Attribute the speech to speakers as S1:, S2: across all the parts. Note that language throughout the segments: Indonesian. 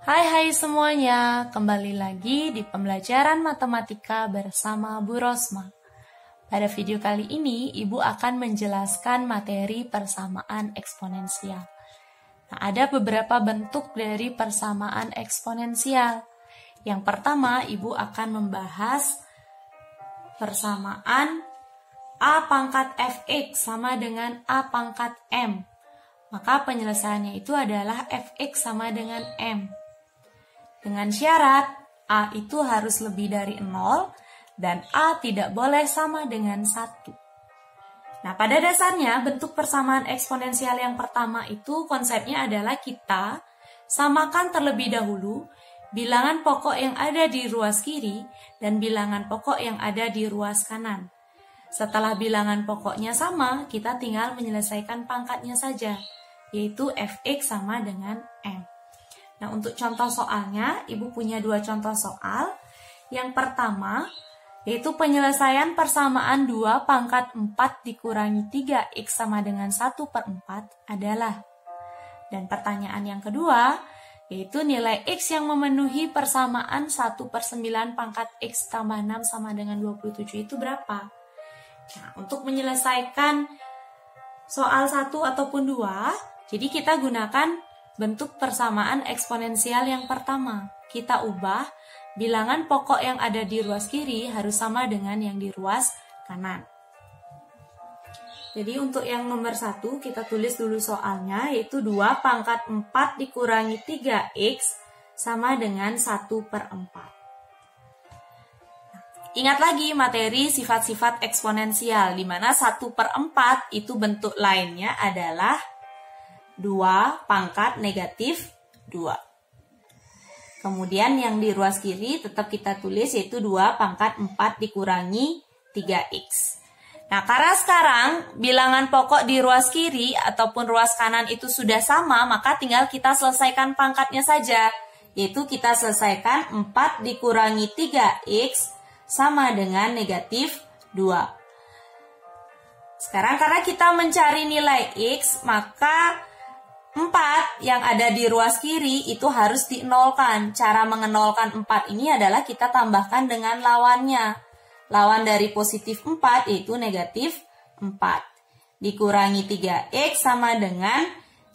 S1: Hai semuanya, kembali lagi di pembelajaran matematika bersama Bu Rosma. Pada video kali ini, Ibu akan menjelaskan materi persamaan eksponensial. Nah, ada beberapa bentuk dari persamaan eksponensial. Yang pertama, Ibu akan membahas persamaan A pangkat fx sama dengan A pangkat m. Maka penyelesaiannya itu adalah fx sama dengan m. Dengan syarat A itu harus lebih dari 0 dan A tidak boleh sama dengan 1. Nah, pada dasarnya bentuk persamaan eksponensial yang pertama itu konsepnya adalah kita samakan terlebih dahulu bilangan pokok yang ada di ruas kiri dan bilangan pokok yang ada di ruas kanan. Setelah bilangan pokoknya sama, kita tinggal menyelesaikan pangkatnya saja, yaitu fx sama dengan m. Nah, untuk contoh soalnya, Ibu punya dua contoh soal. Yang pertama, yaitu penyelesaian persamaan 2 pangkat 4 dikurangi 3x sama dengan 1/4 adalah. Dan pertanyaan yang kedua, yaitu nilai x yang memenuhi persamaan 1/9 pangkat x tambah 6 sama dengan 27 itu berapa? Nah, untuk menyelesaikan soal 1 ataupun 2, jadi kita gunakan bentuk persamaan eksponensial yang pertama. Kita ubah bilangan pokok yang ada di ruas kiri harus sama dengan yang di ruas kanan. Jadi untuk yang nomor 1 kita tulis dulu soalnya, yaitu 2 pangkat 4 dikurangi 3x sama dengan 1/4. Ingat lagi materi sifat-sifat eksponensial, di mana 1/4 itu bentuk lainnya adalah 2 pangkat negatif 2. Kemudian yang di ruas kiri tetap kita tulis yaitu 2 pangkat 4 dikurangi 3x. Nah, karena sekarang bilangan pokok di ruas kiri ataupun ruas kanan itu sudah sama, maka tinggal kita selesaikan pangkatnya saja. Yaitu kita selesaikan 4 dikurangi 3x sama dengan negatif 2. Sekarang karena kita mencari nilai x, maka 4 yang ada di ruas kiri itu harus dinolkan. Cara mengenolkan 4 ini adalah kita tambahkan dengan lawannya. Lawan dari positif 4 yaitu negatif 4. Dikurangi 3x sama dengan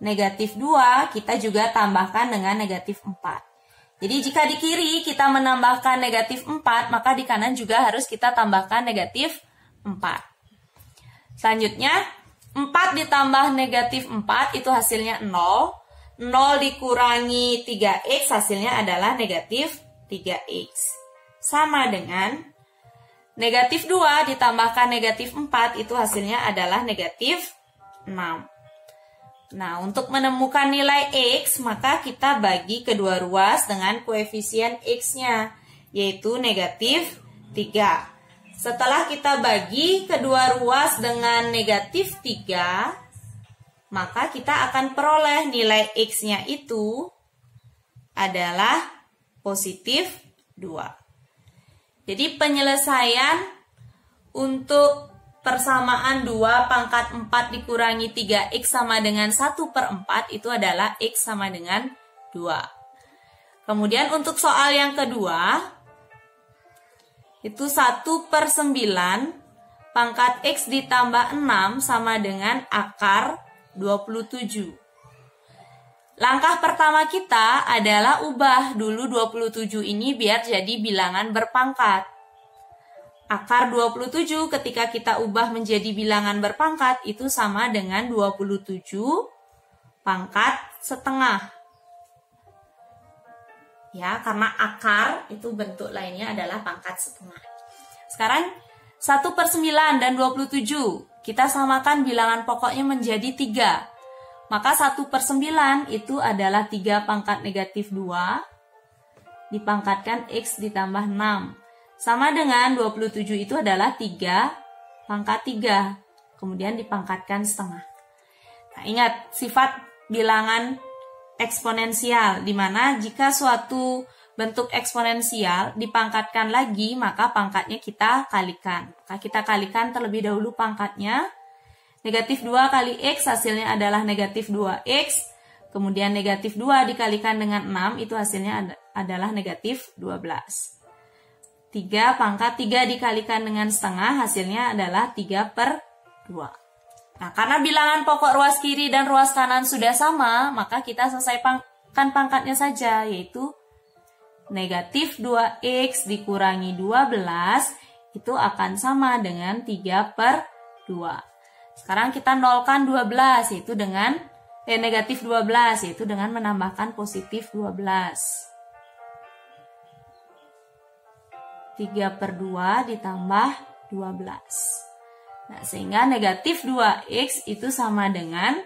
S1: negatif 2, kita juga tambahkan dengan negatif 4. Jadi jika di kiri kita menambahkan negatif 4, maka di kanan juga harus kita tambahkan negatif 4. Selanjutnya, 4 ditambah negatif 4 itu hasilnya 0. 0 dikurangi 3x hasilnya adalah negatif 3x. Sama dengan negatif 2 ditambahkan negatif 4 itu hasilnya adalah negatif 6. Nah, untuk menemukan nilai x, maka kita bagi kedua ruas dengan koefisien x-nya, yaitu negatif 3. Setelah kita bagi kedua ruas dengan negatif 3, maka kita akan peroleh nilai x-nya itu adalah positif 2. Jadi penyelesaian untuk persamaan 2 pangkat 4 dikurangi 3x sama dengan 1/4 itu adalah x sama dengan 2. Kemudian untuk soal yang kedua, itu 1/9 pangkat x ditambah 6 sama dengan akar 27. Langkah pertama kita adalah ubah dulu 27 ini biar jadi bilangan berpangkat. Akar 27 ketika kita ubah menjadi bilangan berpangkat itu sama dengan 27 pangkat setengah. Ya, karena akar itu bentuk lainnya adalah pangkat setengah. Sekarang 1/9 dan 27 kita samakan bilangan pokoknya menjadi 3. Maka 1/9 itu adalah 3 pangkat negatif 2 dipangkatkan x ditambah 6. Sama dengan 27 itu adalah 3 pangkat 3. Kemudian dipangkatkan setengah. Nah, ingat sifat bilangan eksponensial, di mana jika suatu bentuk eksponensial dipangkatkan lagi, maka pangkatnya kita kalikan. Maka kita kalikan terlebih dahulu pangkatnya. Negatif 2 kali x hasilnya adalah negatif 2x. kemudian negatif 2 dikalikan dengan 6, itu hasilnya adalah negatif 12. 3 pangkat 3 dikalikan dengan setengah, hasilnya adalah 3/2. Nah, karena bilangan pokok ruas kiri dan ruas kanan sudah sama, maka kita selesaikan pangkatnya saja, yaitu negatif 2x dikurangi 12, itu akan sama dengan 3/2. Sekarang kita nolkan 12, yaitu dengan negatif 12, yaitu dengan menambahkan positif 12. 3/2 ditambah 12. Nah, sehingga negatif 2x itu sama dengan,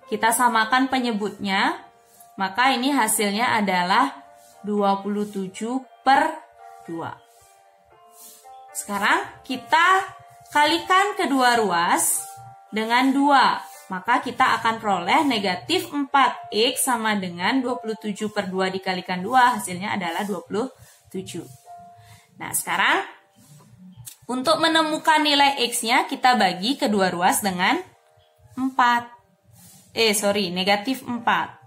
S1: kita samakan penyebutnya, maka ini hasilnya adalah 27/2. Sekarang kita kalikan kedua ruas dengan 2. Maka kita akan peroleh negatif 4x sama dengan 27/2 dikalikan 2, hasilnya adalah 27. Nah, sekarang untuk menemukan nilai x-nya kita bagi kedua ruas dengan negatif 4.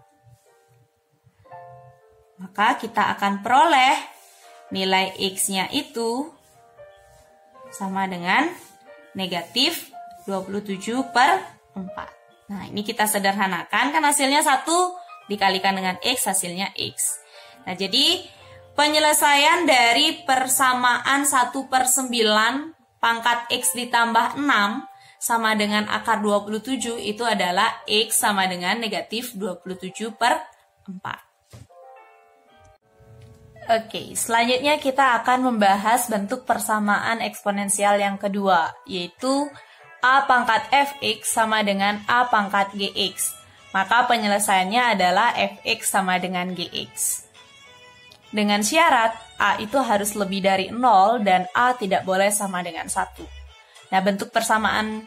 S1: Maka kita akan peroleh nilai x-nya itu sama dengan negatif 27/4. Nah, ini kita sederhanakan, kan hasilnya 1 dikalikan dengan x, hasilnya x. Nah, jadi penyelesaian dari persamaan 1/9 pangkat x ditambah 6 sama dengan akar 27 itu adalah x sama dengan negatif 27/4. Oke, selanjutnya kita akan membahas bentuk persamaan eksponensial yang kedua, yaitu a pangkat fx sama dengan a pangkat gx. Maka penyelesaiannya adalah fx sama dengan gx. Dengan syarat a itu harus lebih dari 0 dan a tidak boleh sama dengan 1. Nah, bentuk persamaan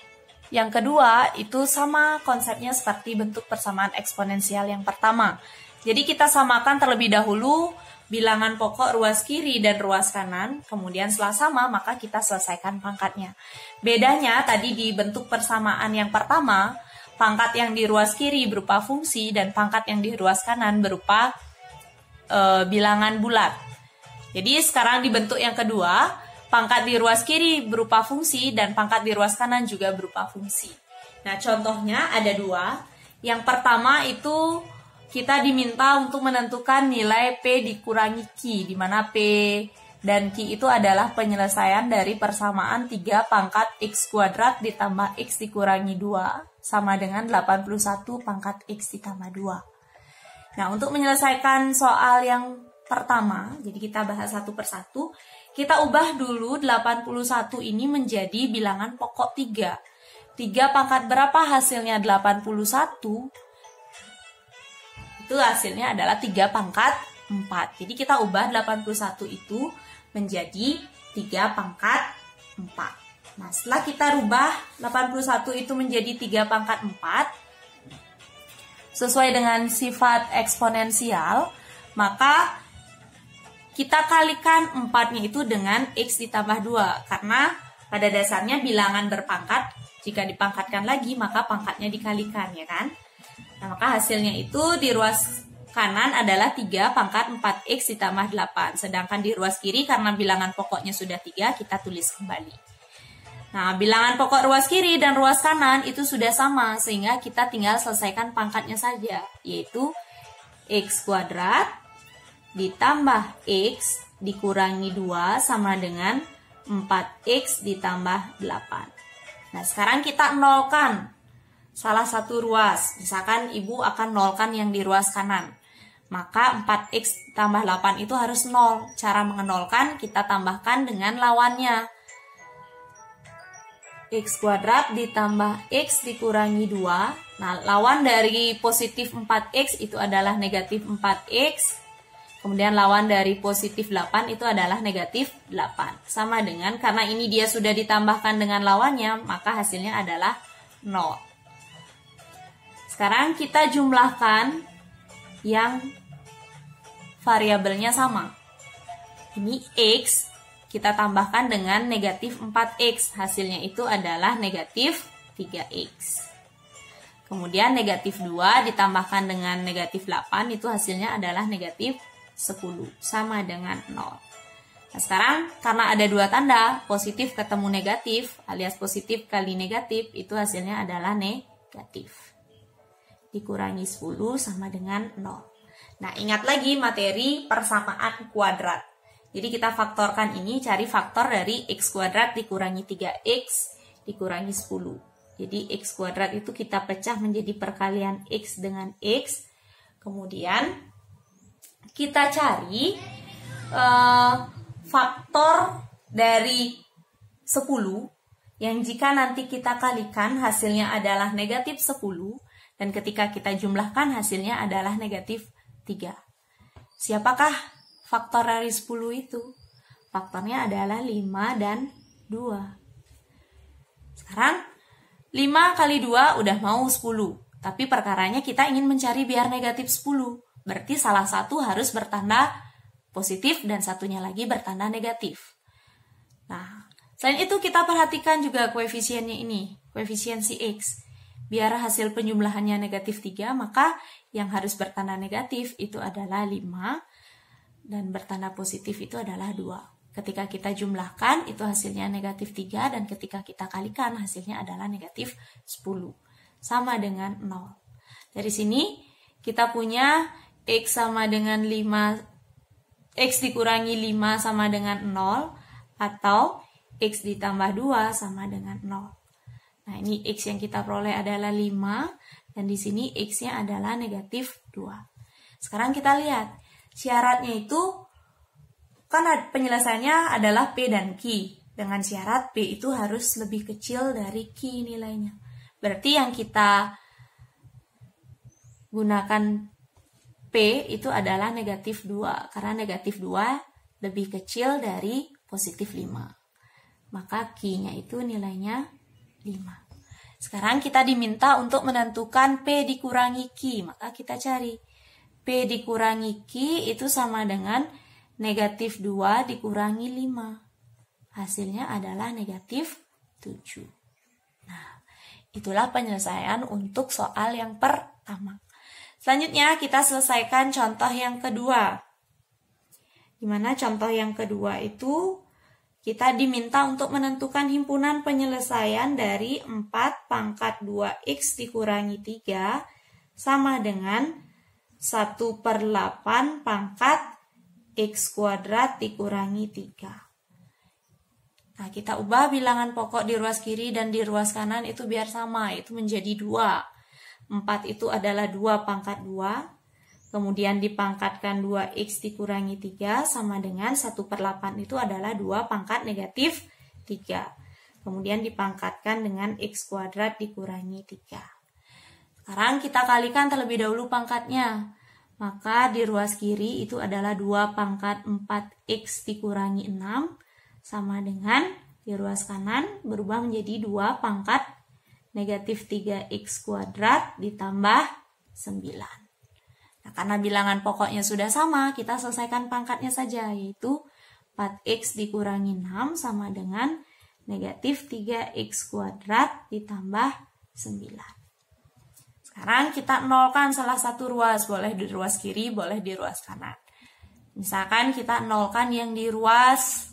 S1: yang kedua itu sama konsepnya seperti bentuk persamaan eksponensial yang pertama. Jadi kita samakan terlebih dahulu bilangan pokok ruas kiri dan ruas kanan, kemudian setelah sama maka kita selesaikan pangkatnya. Bedanya tadi di bentuk persamaan yang pertama, pangkat yang di ruas kiri berupa fungsi dan pangkat yang di ruas kanan berupa bilangan bulat. Jadi sekarang di bentuk yang kedua, pangkat di ruas kiri berupa fungsi dan pangkat di ruas kanan juga berupa fungsi. Nah, contohnya ada 2. Yang pertama itu kita diminta untuk menentukan nilai P dikurangi Q, di mana P dan Q itu adalah penyelesaian dari persamaan 3 pangkat X kuadrat ditambah X dikurangi 2 sama dengan 81 pangkat X ditambah 2. Nah, untuk menyelesaikan soal yang pertama, jadi kita bahas satu persatu, kita ubah dulu 81 ini menjadi bilangan pokok 3. 3 pangkat berapa hasilnya 81? Itu hasilnya adalah 3 pangkat 4. Jadi kita ubah 81 itu menjadi 3 pangkat 4. Nah, setelah kita rubah 81 itu menjadi 3 pangkat 4, sesuai dengan sifat eksponensial, maka kita kalikan 4-nya itu dengan X ditambah 2. Karena pada dasarnya bilangan berpangkat, jika dipangkatkan lagi, maka pangkatnya dikalikan, ya kan? Nah, maka hasilnya itu di ruas kanan adalah 3 pangkat 4x ditambah 8. Sedangkan di ruas kiri karena bilangan pokoknya sudah 3, kita tulis kembali. Nah, bilangan pokok ruas kiri dan ruas kanan itu sudah sama, sehingga kita tinggal selesaikan pangkatnya saja, yaitu x kuadrat ditambah x dikurangi 2 sama dengan 4x ditambah 8. Nah, sekarang kita nolkan salah satu ruas. Misalkan ibu akan nolkan yang di ruas kanan. Maka 4x tambah 8 itu harus 0. Cara mengenolkan kita tambahkan dengan lawannya. X kuadrat ditambah x dikurangi 2. Nah, lawan dari positif 4x itu adalah negatif 4x. Kemudian lawan dari positif 8 itu adalah negatif 8. Sama dengan, karena ini dia sudah ditambahkan dengan lawannya, maka hasilnya adalah 0. Sekarang kita jumlahkan yang variabelnya sama. Ini X, kita tambahkan dengan negatif 4X. Hasilnya itu adalah negatif 3X. Kemudian negatif 2 ditambahkan dengan negatif 8 itu hasilnya adalah negatif 10, sama dengan 0. Nah, sekarang karena ada dua tanda, positif ketemu negatif, alias positif kali negatif, itu hasilnya adalah negatif. Dikurangi 10 sama dengan 0. Nah, ingat lagi materi persamaan kuadrat. Jadi kita faktorkan ini, cari faktor dari x kuadrat dikurangi 3x dikurangi 10. Jadi x kuadrat itu kita pecah menjadi perkalian x dengan x. Kemudian kita cari faktor dari 10 yang jika nanti kita kalikan hasilnya adalah negatif 10 dan ketika kita jumlahkan hasilnya adalah negatif 3. Siapakah faktor dari 10 itu? Faktornya adalah 5 dan 2. Sekarang 5 kali 2 udah mau 10. Tapi perkaranya kita ingin mencari biar negatif 10. Berarti salah satu harus bertanda positif dan satunya lagi bertanda negatif. Nah, selain itu kita perhatikan juga koefisiennya ini, koefisiensi X. Biar hasil penjumlahannya negatif 3, maka yang harus bertanda negatif itu adalah 5 dan bertanda positif itu adalah 2. Ketika kita jumlahkan itu hasilnya negatif 3 dan ketika kita kalikan hasilnya adalah negatif 10. Sama dengan 0. Dari sini kita punya X sama dengan 5, X dikurangi 5 sama dengan 0 atau X ditambah 2 sama dengan 0. Nah, ini X yang kita peroleh adalah 5 dan di sini X-nya adalah negatif 2. Sekarang kita lihat syaratnya itu kan penyelesaiannya adalah P dan Q. Dengan syarat P itu harus lebih kecil dari Q nilainya. Berarti yang kita gunakan P itu adalah negatif 2. Karena negatif 2 lebih kecil dari positif 5. Maka Q-nya itu nilainya 5. Sekarang kita diminta untuk menentukan P dikurangi Q. Maka kita cari P dikurangi Q itu sama dengan negatif 2 dikurangi 5. Hasilnya adalah negatif 7. Nah, itulah penyelesaian untuk soal yang pertama. Selanjutnya kita selesaikan contoh yang kedua. Dimana contoh yang kedua itu kita diminta untuk menentukan himpunan penyelesaian dari 4 pangkat 2x dikurangi 3 sama dengan 1/8 pangkat x kuadrat dikurangi 3. Nah, kita ubah bilangan pokok di ruas kiri dan di ruas kanan itu biar sama, itu menjadi 2. 4 itu adalah 2 pangkat 2, kemudian dipangkatkan 2x dikurangi 3 sama dengan 1/8 itu adalah 2 pangkat negatif 3. Kemudian dipangkatkan dengan x kuadrat dikurangi 3. Sekarang kita kalikan terlebih dahulu pangkatnya. Maka di ruas kiri itu adalah 2 pangkat 4x dikurangi 6 sama dengan di ruas kanan berubah menjadi 2 pangkat negatif 3x kuadrat ditambah 9. Nah, karena bilangan pokoknya sudah sama, kita selesaikan pangkatnya saja, yaitu 4x dikurangi 6 sama dengan negatif 3x kuadrat ditambah 9. Sekarang kita nolkan salah satu ruas, boleh di ruas kiri, boleh di ruas kanan. Misalkan kita nolkan yang di ruas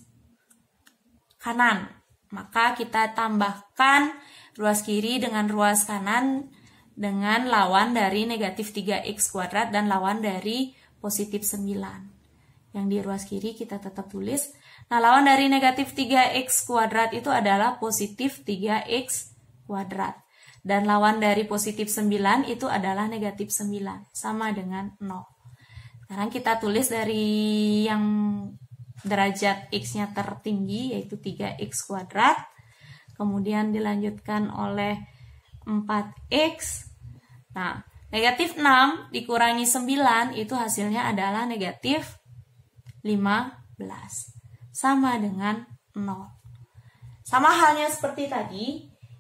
S1: kanan, maka kita tambahkan ruas kiri dengan ruas kanan dengan lawan dari negatif 3x kuadrat dan lawan dari positif 9. Yang di ruas kiri kita tetap tulis. Nah, lawan dari negatif 3x kuadrat itu adalah positif 3x kuadrat. Dan lawan dari positif 9 itu adalah negatif 9, sama dengan 0. Sekarang kita tulis dari yang derajat x-nya tertinggi, yaitu 3x kuadrat. Kemudian dilanjutkan oleh 4x. Nah, negatif 6 dikurangi 9 itu hasilnya adalah negatif 15. Sama dengan 0. Sama halnya seperti tadi.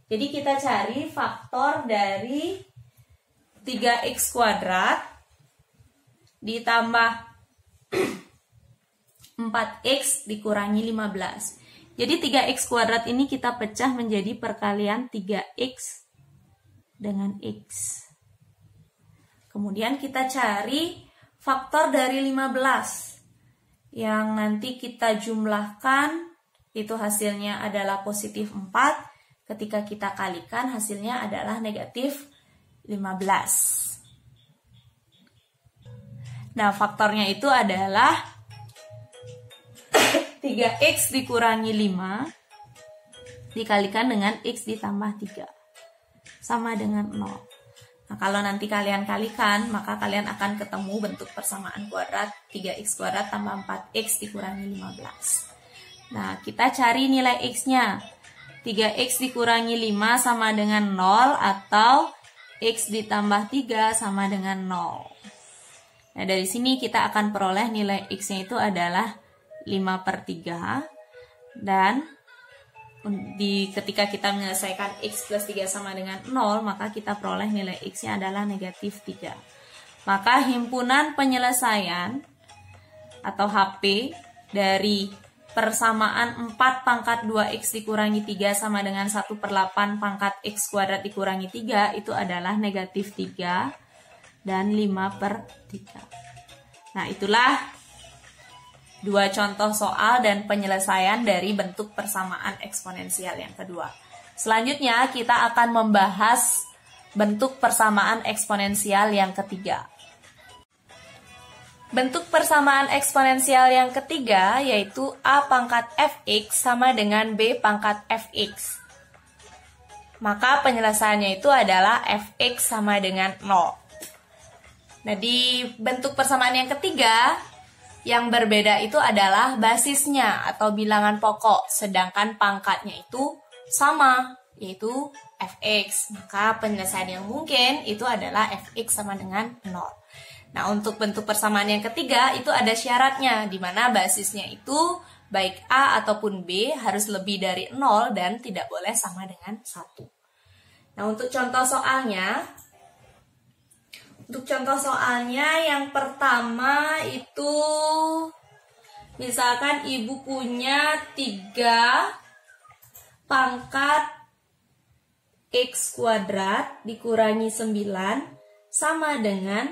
S1: Jadi kita cari faktor dari 3x kuadrat ditambah 4x dikurangi 15. Jadi 3x kuadrat ini kita pecah menjadi perkalian 3x dengan X. Kemudian kita cari faktor dari 15 yang nanti kita jumlahkan, itu hasilnya adalah positif 4. Ketika kita kalikan hasilnya adalah negatif 15. Nah, faktornya itu adalah 3x dikurangi 5 dikalikan dengan x ditambah 3 sama dengan 0. Nah, kalau nanti kalian kalikan, maka kalian akan ketemu bentuk persamaan kuadrat 3x kuadrat tambah 4x dikurangi 15. Nah, kita cari nilai x-nya. 3x dikurangi 5 sama dengan 0 atau x ditambah 3 sama dengan 0. Nah, dari sini kita akan peroleh nilai x-nya itu adalah 5/3. Dan ketika kita menyelesaikan x plus 3 sama dengan 0, maka kita peroleh nilai x-nya adalah negatif 3. Maka himpunan penyelesaian atau HP dari persamaan 4 pangkat 2x dikurangi 3 sama dengan 1/8 pangkat x kuadrat dikurangi 3 itu adalah negatif 3 dan 5/3. Nah, itulah dua contoh soal dan penyelesaian dari bentuk persamaan eksponensial yang kedua. Selanjutnya kita akan membahas bentuk persamaan eksponensial yang ketiga. Bentuk persamaan eksponensial yang ketiga yaitu a pangkat fx sama dengan b pangkat fx. Maka penyelesaiannya itu adalah fx sama dengan 0. Nah, di bentuk persamaan yang ketiga, yang berbeda itu adalah basisnya atau bilangan pokok, sedangkan pangkatnya itu sama, yaitu fx. Maka penyelesaian yang mungkin itu adalah fx sama dengan 0. Nah, untuk bentuk persamaan yang ketiga itu ada syaratnya, di mana basisnya itu baik a ataupun b harus lebih dari 0 dan tidak boleh sama dengan 1. Nah, untuk contoh soalnya, yang pertama itu misalkan ibu punya 3 pangkat x kuadrat dikurangi 9 sama dengan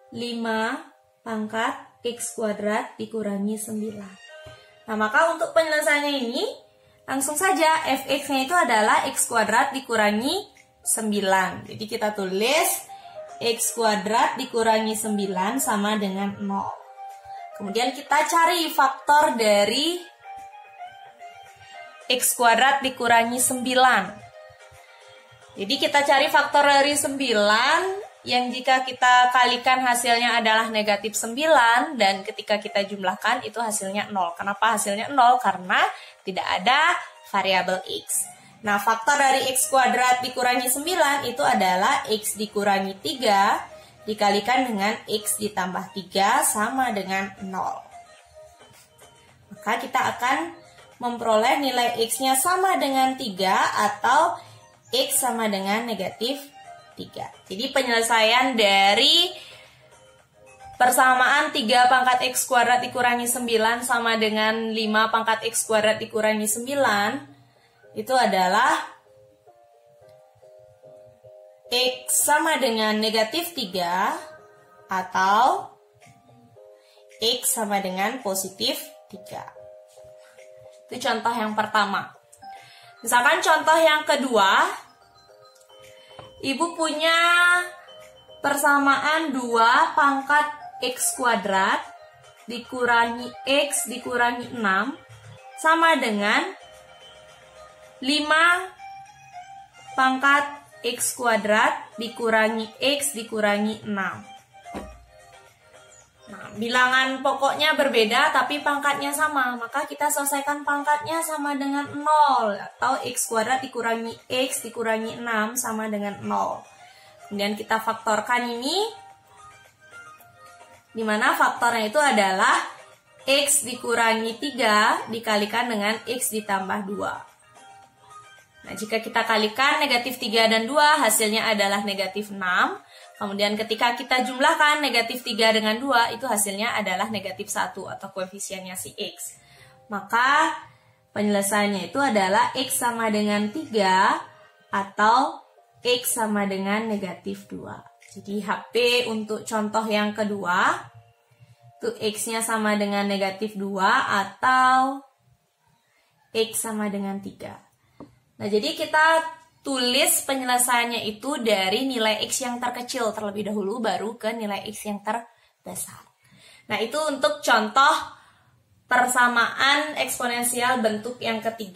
S1: 5 pangkat x kuadrat dikurangi 9. Nah, maka untuk penyelesaiannya ini langsung saja fx-nya itu adalah x kuadrat dikurangi 9. Jadi kita tulis x kuadrat dikurangi 9 sama dengan 0. Kemudian kita cari faktor dari x kuadrat dikurangi 9. Jadi kita cari faktor dari 9 yang jika kita kalikan hasilnya adalah negatif 9 dan ketika kita jumlahkan itu hasilnya 0. Kenapa hasilnya 0? Karena tidak ada variabel x. Nah, faktor dari x kuadrat dikurangi 9 itu adalah x dikurangi 3 dikalikan dengan x ditambah 3 sama dengan 0. Maka kita akan memperoleh nilai x-nya sama dengan 3 atau x sama dengan negatif 3. Jadi penyelesaian dari persamaan 3 pangkat x kuadrat dikurangi 9 sama dengan 5 pangkat x kuadrat dikurangi 9 itu adalah x sama dengan negatif 3 atau x sama dengan positif 3. Itu contoh yang pertama. Misalkan contoh yang kedua, ibu punya persamaan 2 pangkat x kuadrat dikurangi x dikurangi 6 sama dengan 5 pangkat x kuadrat dikurangi x dikurangi 6. Nah, bilangan pokoknya berbeda tapi pangkatnya sama. Maka kita selesaikan pangkatnya sama dengan 0 atau x kuadrat dikurangi x dikurangi 6 sama dengan 0. Kemudian kita faktorkan ini, di mana faktornya itu adalah x dikurangi 3 dikalikan dengan x ditambah 2. Nah, jika kita kalikan negatif 3 dan 2, hasilnya adalah negatif 6. Kemudian ketika kita jumlahkan negatif 3 dengan 2, itu hasilnya adalah negatif 1 atau koefisiennya si x. Maka penyelesaiannya itu adalah x sama dengan 3 atau X sama dengan negatif 2. Jadi HP untuk contoh yang kedua, itu X-nya sama dengan negatif 2 atau X sama dengan 3. Nah, jadi kita tulis penyelesaiannya itu dari nilai X yang terkecil terlebih dahulu, baru ke nilai X yang terbesar. Nah, itu untuk contoh persamaan eksponensial bentuk yang ketiga.